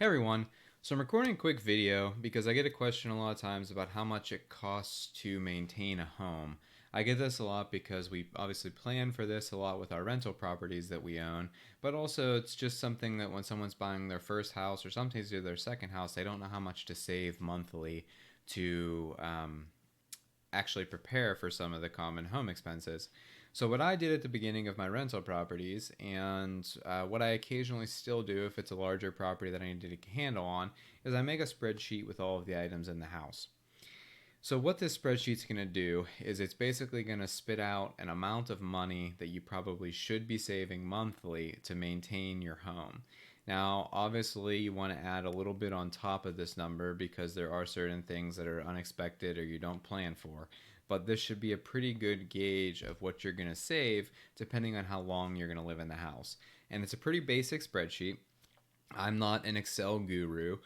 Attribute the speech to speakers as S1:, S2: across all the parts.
S1: Hey everyone, so I'm recording a quick video because I get a question a lot of times about how much it costs to maintain a home. I get this a lot because we obviously plan for this a lot with our rental properties that we own, but also it's just something that when someone's buying their first house or sometimes their second house, they don't know how much to save monthly to actually prepare for some of the common home expenses. So what I did at the beginning of my rental properties, and what I occasionally still do if it's a larger property that I need to get a handle on, is I make a spreadsheet with all of the items in the house. So what this spreadsheet's going to do is it's basically going to spit out an amount of money that you probably should be saving monthly to maintain your home. Now, obviously, you want to add a little bit on top of this number because there are certain things that are unexpected or you don't plan for. But this should be a pretty good gauge of what you're going to save depending on how long you're going to live in the house. And it's a pretty basic spreadsheet. I'm not an Excel guru.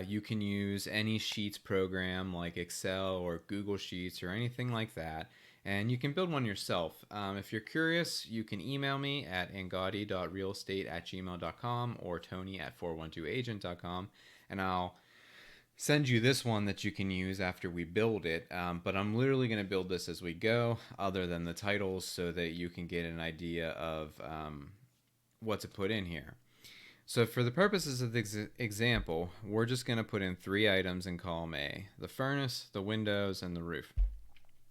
S1: You can use any Sheets program like Excel or Google Sheets or anything like that, and you can build one yourself. If you're curious, you can email me at angadi.realestate@gmail.com or tony@412agent.com, and I'll send you this one that you can use after we build it. But I'm literally going to build this as we go, other than the titles, so that you can get an idea of what to put in here. So for the purposes of this example, we're just going to put in 3 items in column A: the furnace, the windows, and the roof.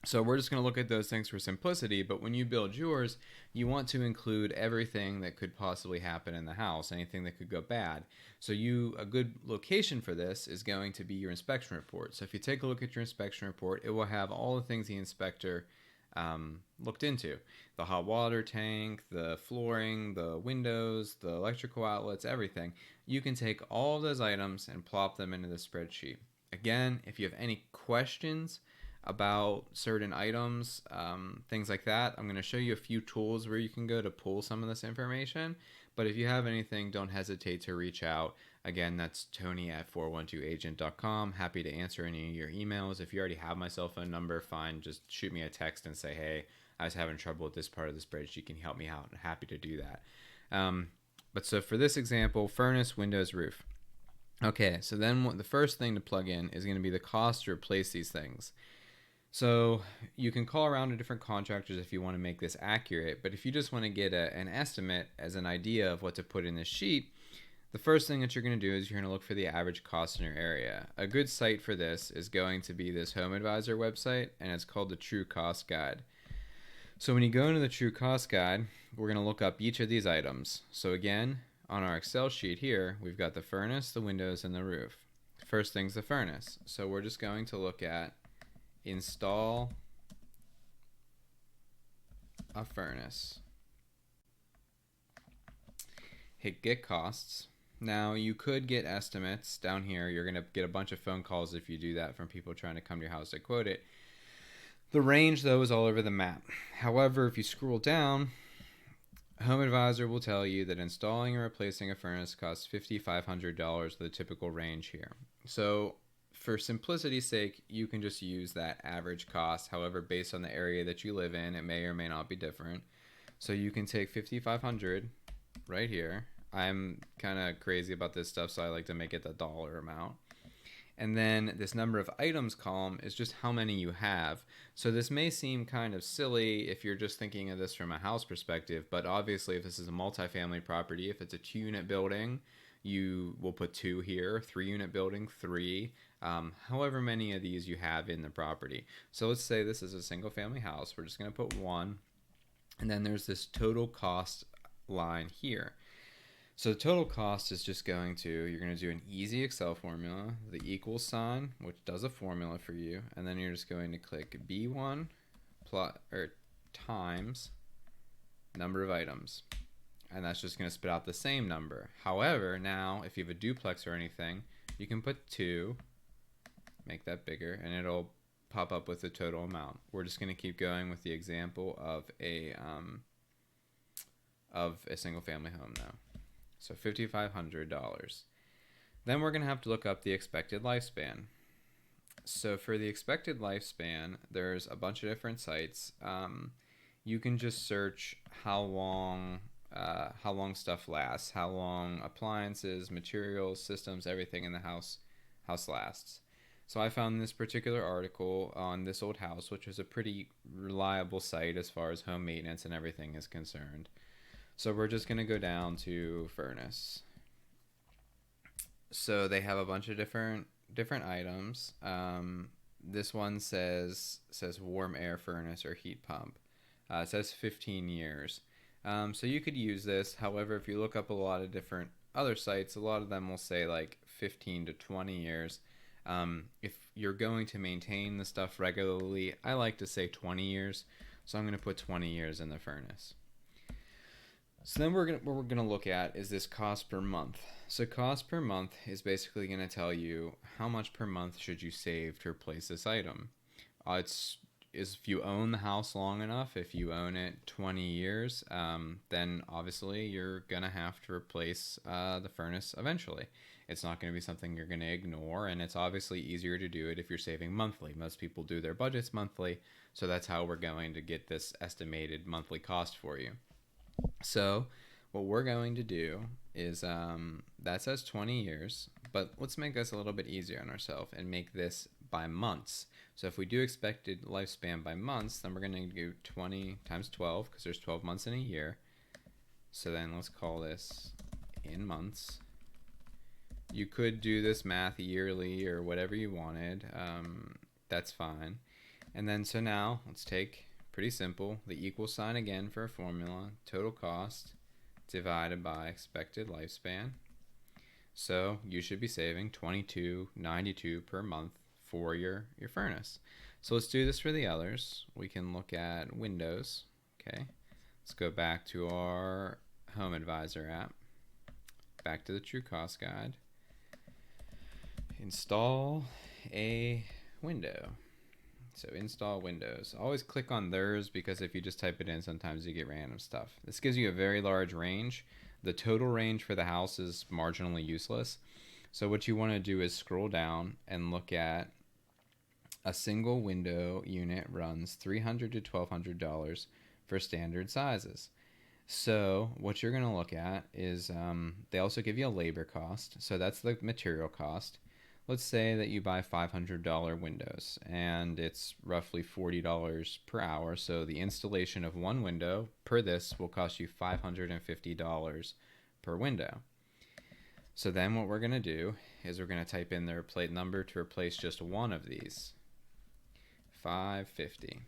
S1: So we're just going to look at those things for simplicity, but when you build yours, you want to include everything that could possibly happen in the house, anything that could go bad. So a good location for this is going to be your inspection report. So if you take a look at your inspection report, it will have all the things the inspector looked into: the hot water tank, the flooring, the windows, the electrical outlets, everything. You can take all of those items and plop them into the spreadsheet. Again, if you have any questions about certain items, things like that, I'm going to show you a few tools where you can go to pull some of this information. But if you have anything, don't hesitate to reach out. Again, that's tony@412agent.com. Happy to answer any of your emails. If you already have my cell phone number, fine. Just shoot me a text and say, hey, I was having trouble with this part of the spreadsheet. Can you help me out? I'm happy to do that. But so for this example, furnace, windows, roof. Okay, so then the first thing to plug in is going to be the cost to replace these things. So you can call around to different contractors if you want to make this accurate, but if you just want to get an estimate as an idea of what to put in this sheet, the first thing that you're going to do is you're going to look for the average cost in your area. A good site for this is going to be this Home Advisor website, and it's called the True Cost Guide. So when you go into the True Cost Guide, we're going to look up each of these items. So again, on our Excel sheet here, we've got the furnace, the windows, and the roof. First thing's the furnace. So we're just going to look at install a furnace. Hit get costs. Now you could get estimates down here. You're going to get a bunch of phone calls if you do that from people trying to come to your house to quote it. The range though is all over the map. However, if you scroll down, Home Advisor will tell you that installing or replacing a furnace costs $5,500, the typical range here. So for simplicity's sake, you can just use that average cost. However, based on the area that you live in, it may or may not be different. So you can take $5,500 right here. I'm kind of crazy about this stuff, so I like to make it the dollar amount. And then this number of items column is just how many you have. So this may seem kind of silly if you're just thinking of this from a house perspective, but obviously if this is a multifamily property, if it's a 2-unit building, you will put 2 here, 3-unit building, 3, however many of these you have in the property. So let's say this is a single family house. We're just going to put 1, and then there's this total cost line here. So the total cost is just you're going to do an easy Excel formula, the equals sign, which does a formula for you, and then you're just going to click B1 times number of items. And that's just going to spit out the same number. However, now if you have a duplex or anything, you can put 2, make that bigger, and it'll pop up with the total amount. We're just going to keep going with the example of a single family home now. So $5,500. Then we're going to have to look up the expected lifespan. So for the expected lifespan, there's a bunch of different sites. You can just search how long how long stuff lasts, how long appliances, materials, systems, everything in the house lasts. So I found this particular article on This Old House, which is a pretty reliable site as far as home maintenance and everything is concerned. So we're just going to go down to furnace. So they have a bunch of different items. This one says warm air furnace or heat pump. It says 15 years. So you could use this. However, if you look up a lot of different other sites, a lot of them will say like 15 to 20 years. If you're going to maintain the stuff regularly, I like to say 20 years. So I'm going to put 20 years in the furnace. So then what we're gonna look at is this cost per month. So cost per month is basically gonna tell you how much per month should you save to replace this item. It's is if you own the house long enough, if you own it 20 years, then obviously you're gonna have to replace the furnace eventually. It's not gonna be something you're gonna ignore, and it's obviously easier to do it if you're saving monthly. Most people do their budgets monthly, so that's how we're going to get this estimated monthly cost for you. So what we're going to do is that says 20 years, but let's make this a little bit easier on ourselves and make this by months. So if we do expected lifespan by months, then we're going to do 20 times 12 because there's 12 months in a year. So then let's call this in months. You could do this math yearly or whatever you wanted. That's fine. And then so now let's take, pretty simple, the equal sign again for a formula, total cost divided by expected lifespan. So you should be saving $22.92 per month for your furnace. So let's do this for the others. We can look at Windows. Okay, let's go back to our Home Advisor app, back to the True Cost Guide, install a window. So install Windows. Always click on theirs because if you just type it in, sometimes you get random stuff. This gives you a very large range. The total range for the house is marginally useless. So what you want to do is scroll down and look at a single window unit runs $300 to $1,200 for standard sizes. So what you're going to look at is they also give you a labor cost. So that's the material cost. Let's say that you buy $500 windows and it's roughly $40 per hour. So the installation of one window per this will cost you $550 per window. So then what we're going to do is we're going to type in the plate number to replace just one of these. 550.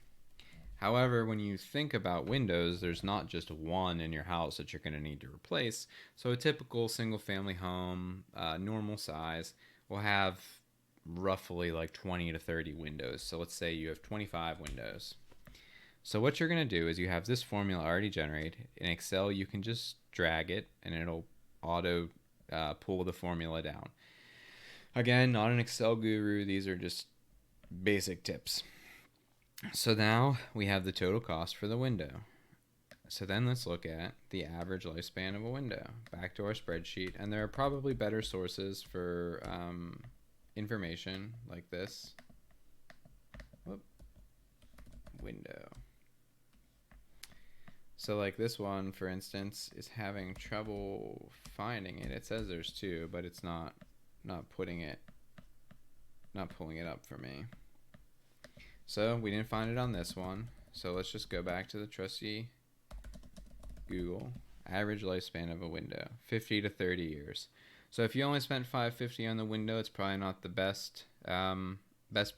S1: However, when you think about windows, there's not just one in your house that you're going to need to replace. So a typical single family home, normal size, will have roughly like 20 to 30 windows. So let's say you have 25 windows. So what you're going to do is you have this formula already generated. In Excel, you can just drag it and it'll auto pull the formula down. Again, not an Excel guru. These are just basic tips. So now we have the total cost for the window. So then let's look at the average lifespan of a window. Back to our spreadsheet, and there are probably better sources for information like this. Whoop. Window. So like this one, for instance, is having trouble finding it. It says there's two, but it's not pulling it up for me. So we didn't find it on this one. So let's just go back to the trusty Google. Average lifespan of a window, 50 to 30 years. So if you only spent $550 on the window, it's probably not the best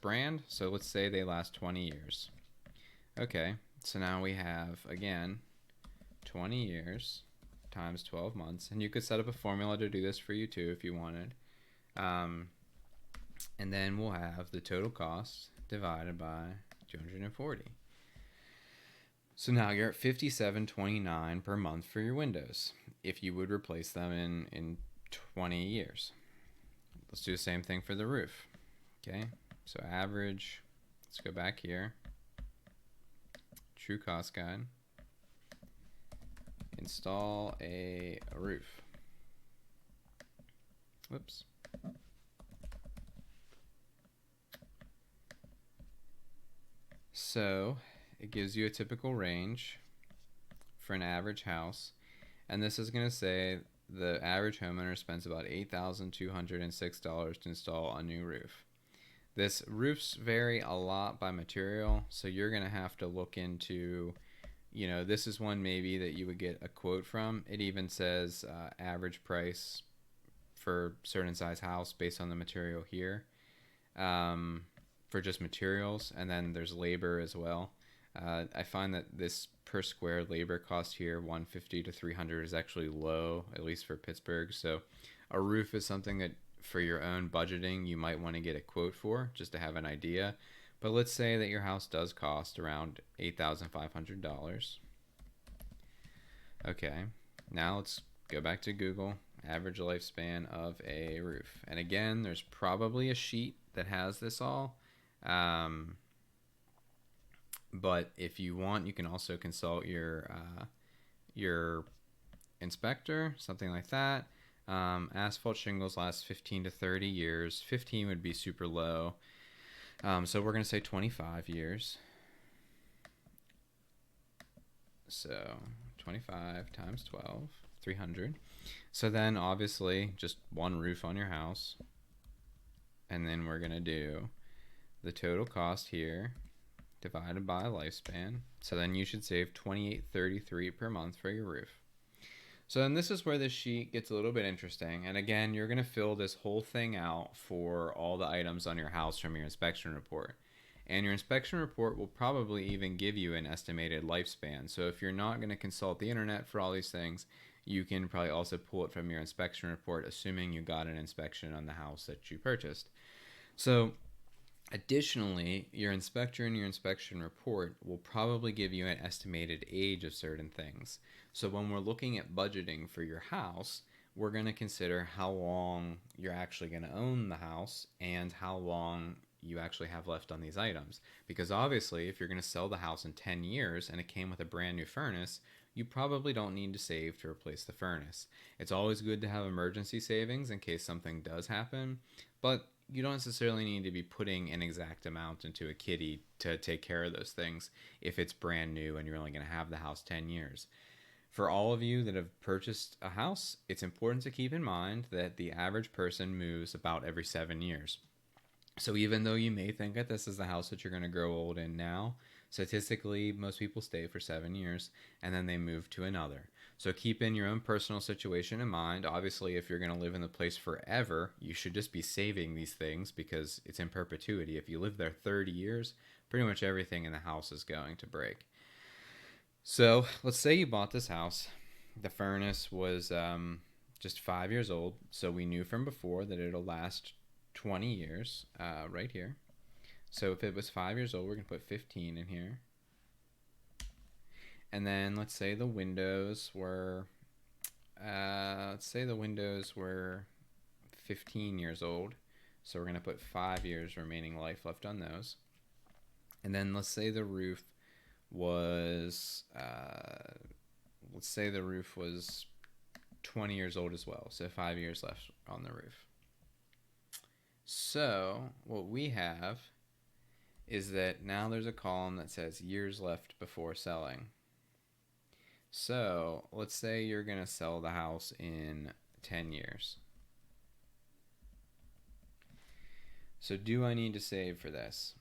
S1: brand. So let's say they last 20 years. Okay, so now we have, again, 20 years times 12 months. And you could set up a formula to do this for you too if you wanted. And then we'll have the total cost divided by 240. So now you're at $57.29 per month for your windows if you would replace them in 20 years. Let's do the same thing for the roof. Okay, so average, let's go back here. True Cost Guide. Install a roof. Whoops. So it gives you a typical range for an average house. And this is going to say the average homeowner spends about $8,206 to install a new roof. This roofs vary a lot by material, so you're going to have to look into, this is one maybe that you would get a quote from. It even says average price for certain size house based on the material here, for just materials, and then there's labor as well. I find that this per square labor cost here, 150 to 300, is actually low, at least for Pittsburgh. So a roof is something that for your own budgeting you might want to get a quote for, just to have an idea. But let's say that your house does cost around $8,500. Okay, now let's go back to Google. Average lifespan of a roof. And again, there's probably a sheet that has this all. But if you want, you can also consult your inspector, something like that. Asphalt shingles last 15 to 30 years. 15 would be super low. So we're going to say 25 years. So 25 times 12, 300. So then obviously just one roof on your house. And then we're going to do the total cost here divided by lifespan. So then you should save $28.33 per month for your roof. So then this is where this sheet gets a little bit interesting. And again, you're going to fill this whole thing out for all the items on your house from your inspection report. And your inspection report will probably even give you an estimated lifespan. So if you're not going to consult the internet for all these things, you can probably also pull it from your inspection report, assuming you got an inspection on the house that you purchased. So additionally, your inspector in your inspection report will probably give you an estimated age of certain things. So when we're looking at budgeting for your house, we're going to consider how long you're actually going to own the house and how long you actually have left on these items. Because obviously, if you're going to sell the house in 10 years and it came with a brand new furnace, you probably don't need to save to replace the furnace. It's always good to have emergency savings in case something does happen, but you don't necessarily need to be putting an exact amount into a kitty to take care of those things if it's brand new and you're only going to have the house 10 years. For all of you that have purchased a house, it's important to keep in mind that the average person moves about every 7 years. So even though you may think that this is the house that you're going to grow old in now, statistically, most people stay for 7 years and then they move to another. So keeping your own personal situation in mind. Obviously, if you're going to live in the place forever, you should just be saving these things because it's in perpetuity. If you live there 30 years, pretty much everything in the house is going to break. So let's say you bought this house. The furnace was just 5 years old. So we knew from before that it'll last 20 years right here. So if it was 5 years old, we're going to put 15 in here. And then let's say the windows were 15 years old. So we're going to put 5 years remaining life left on those. And then let's say the roof was 20 years old as well. So 5 years left on the roof. So what we have is that now there's a column that says years left before selling. So let's say you're going to sell the house in 10 years. So do I need to save for this?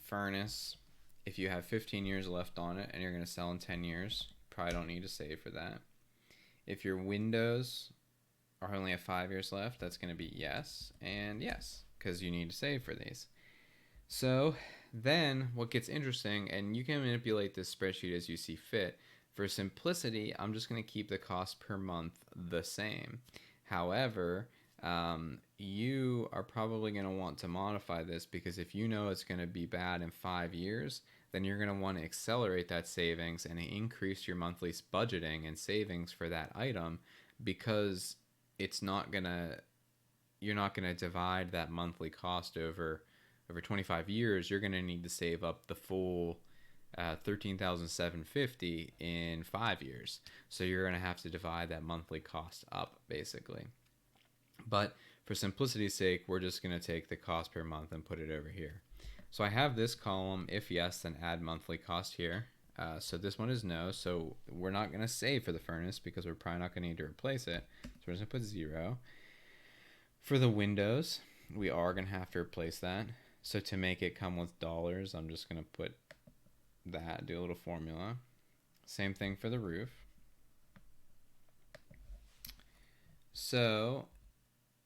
S1: Furnace, if you have 15 years left on it and you're going to sell in 10 years, probably don't need to save for that. If your windows are only have 5 years left, that's going to be yes and yes, because you need to save for these. So then what gets interesting, and you can manipulate this spreadsheet as you see fit. For simplicity, I'm just going to keep the cost per month the same. However, you are probably going to want to modify this because if you know it's going to be bad in 5 years, then you're going to want to accelerate that savings and increase your monthly budgeting and savings for that item, because you're not going to divide that monthly cost over 25 years. You're going to need to save up the full $13,750 in 5 years. So you're going to have to divide that monthly cost up, basically. But for simplicity's sake, we're just going to take the cost per month and put it over here. So I have this column. If yes, then add monthly cost here. So this one is no. So we're not going to save for the furnace because we're probably not going to need to replace it. So we're just going to put 0. For the windows, we are going to have to replace that. So to make it come with dollars, I'm just going to put that, do a little formula. Same thing for the roof. So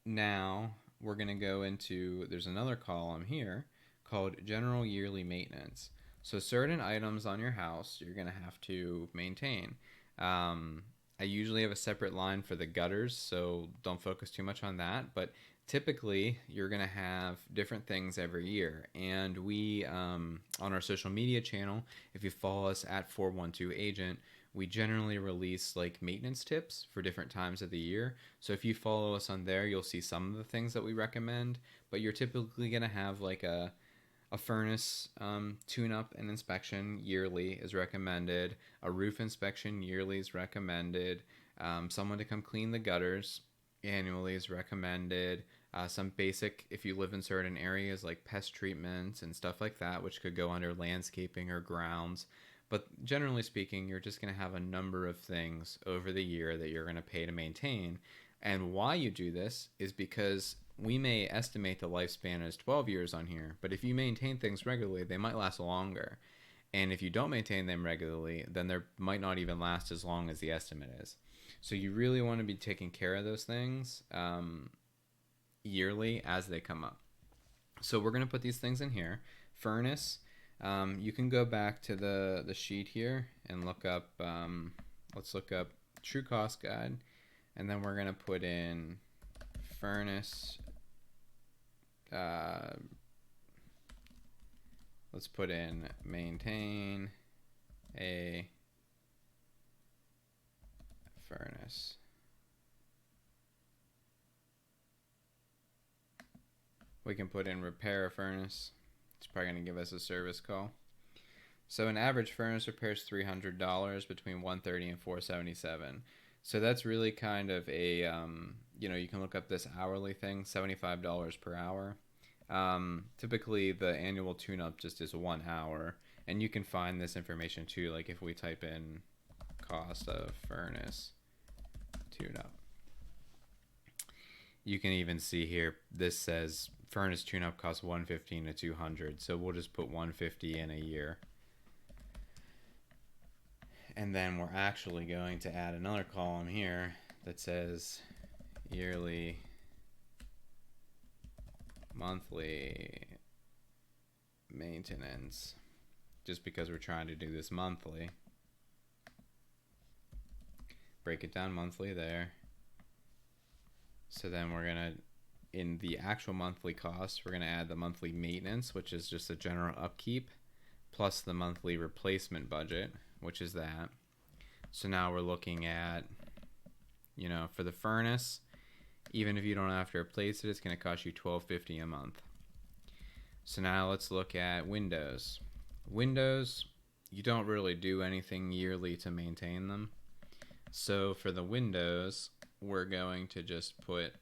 S1: now we're going to go into, there's another column here called general yearly maintenance. So certain items on your house you're going to have to maintain. I usually have a separate line for the gutters, so don't focus too much on that. But typically, you're going to have different things every year. And we, on our social media channel, if you follow us at 412agent, we generally release like maintenance tips for different times of the year. So if you follow us on there, you'll see some of the things that we recommend. But you're typically going to have like a furnace tune-up and inspection yearly is recommended. A roof inspection yearly is recommended. Someone to come clean the gutters annually is recommended. Some basic, if you live in certain areas, like pest treatments and stuff like that, which could go under landscaping or grounds. But generally speaking, you're just going to have a number of things over the year that you're going to pay to maintain. And why you do this is because we may estimate the lifespan as 12 years on here, but if you maintain things regularly, they might last longer. And if you don't maintain them regularly, then they might not even last as long as the estimate is. So you really want to be taking care of those things yearly as they come up. So we're going to put these things in here. Furnace, you can go back to the sheet here and look up, let's look up True Cost Guide, and then we're going to put in furnace. Let's put in maintain a furnace. We can put in repair a furnace. It's probably going to give us a service call. So an average furnace repair is $300 between $130 and $477. So that's really kind of a, you can look up this hourly thing, $75 per hour. Typically the annual tune-up just is 1 hour, and you can find this information too, like if we type in cost of furnace tune-up. You can even see here, this says furnace tune-up costs $115 to $200, so we'll just put $150 in a year. And then we're actually going to add another column here that says yearly, monthly maintenance, just because we're trying to do this monthly. Break it down monthly there. So then we're going to, in the actual monthly cost, we're going to add the monthly maintenance, which is just a general upkeep, plus the monthly replacement budget, which is that. So now we're looking at, for the furnace, even if you don't have to replace it, it's going to cost you $12.50 a month. So now let's look at windows. Windows, you don't really do anything yearly to maintain them. So for the windows, we're going to just put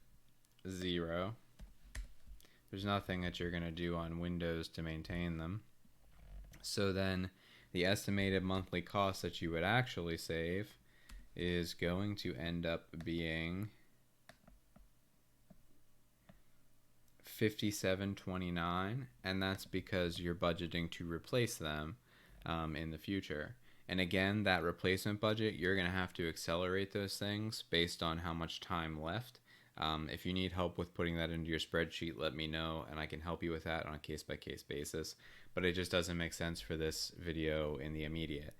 S1: 0. There's nothing that you're going to do on windows to maintain them. So then the estimated monthly cost that you would actually save is going to end up being $57.29, and that's because you're budgeting to replace them in the future. And again, that replacement budget, you're going to have to accelerate those things based on how much time left. If you need help with putting that into your spreadsheet, let me know, and I can help you with that on a case-by-case basis. But it just doesn't make sense for this video in the immediate.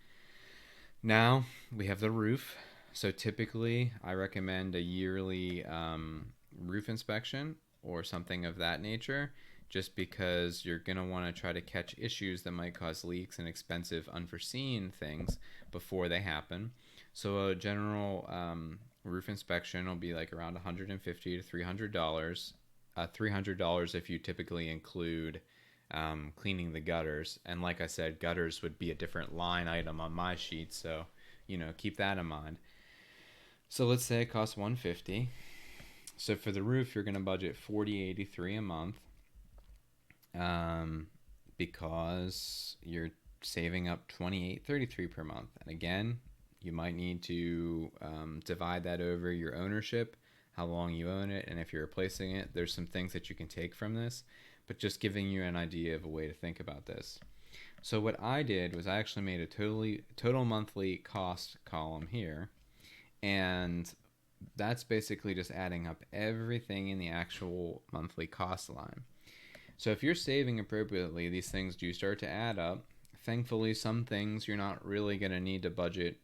S1: Now, we have the roof. So typically, I recommend a yearly roof inspection or something of that nature, just because you're going to want to try to catch issues that might cause leaks and expensive unforeseen things before they happen. So a general roof inspection will be like around $150 to $300. $300 if you typically include cleaning the gutters. And like I said, gutters would be a different line item on my sheet, so keep that in mind. So let's say it costs $150. So for the roof, you're going to budget $40.83 a month, because you're saving up $28.33 per month. And again, you might need to divide that over your ownership, how long you own it, and if you're replacing it. There's some things that you can take from this, but just giving you an idea of a way to think about this. So what I did was I actually made a total monthly cost column here, and that's basically just adding up everything in the actual monthly cost line. So if you're saving appropriately, these things do start to add up. Thankfully, some things you're not really going to need to budget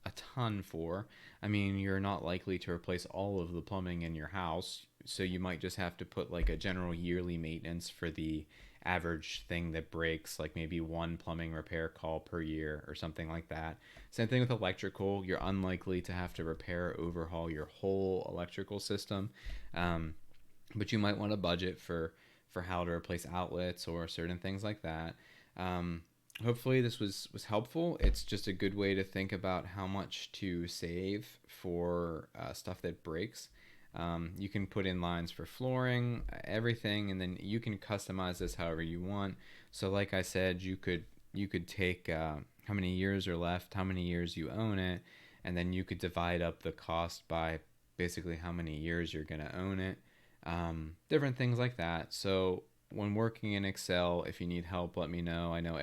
S1: a ton for. I mean, you're not likely to replace all of the plumbing in your house, so you might just have to put like a general yearly maintenance for the average thing that breaks, like maybe one plumbing repair call per year or something like that. Same thing with electrical. You're unlikely to have to repair or overhaul your whole electrical system, but you might want to budget for how to replace outlets or certain things like that. Hopefully this was helpful. It's just a good way to think about how much to save for stuff that breaks. You can put in lines for flooring, everything, and then you can customize this however you want. So like I said, you could take how many years are left, how many years you own it, and then you could divide up the cost by basically how many years you're going to own it. Different things like that. So when working in Excel, if you need help, let me know. I know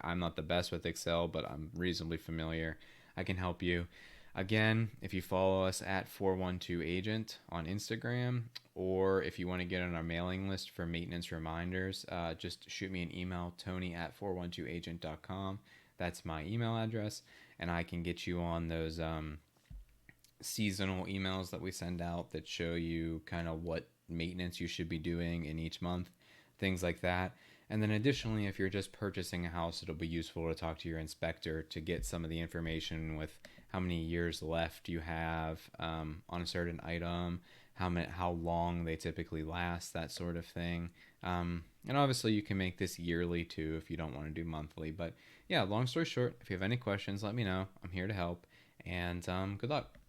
S1: I'm not the best with Excel, but I'm reasonably familiar. I can help you. Again, if you follow us at 412agent on Instagram, or if you want to get on our mailing list for maintenance reminders, just shoot me an email, tony@412agent.com. That's my email address, and I can get you on those seasonal emails that we send out that show you kind of what maintenance you should be doing in each month, things like that. And then additionally, if you're just purchasing a house, it'll be useful to talk to your inspector to get some of the information with how many years left you have on a certain item, how long they typically last, that sort of thing. And obviously you can make this yearly too if you don't want to do monthly. But yeah, long story short, if you have any questions, let me know. I'm here to help, and good luck.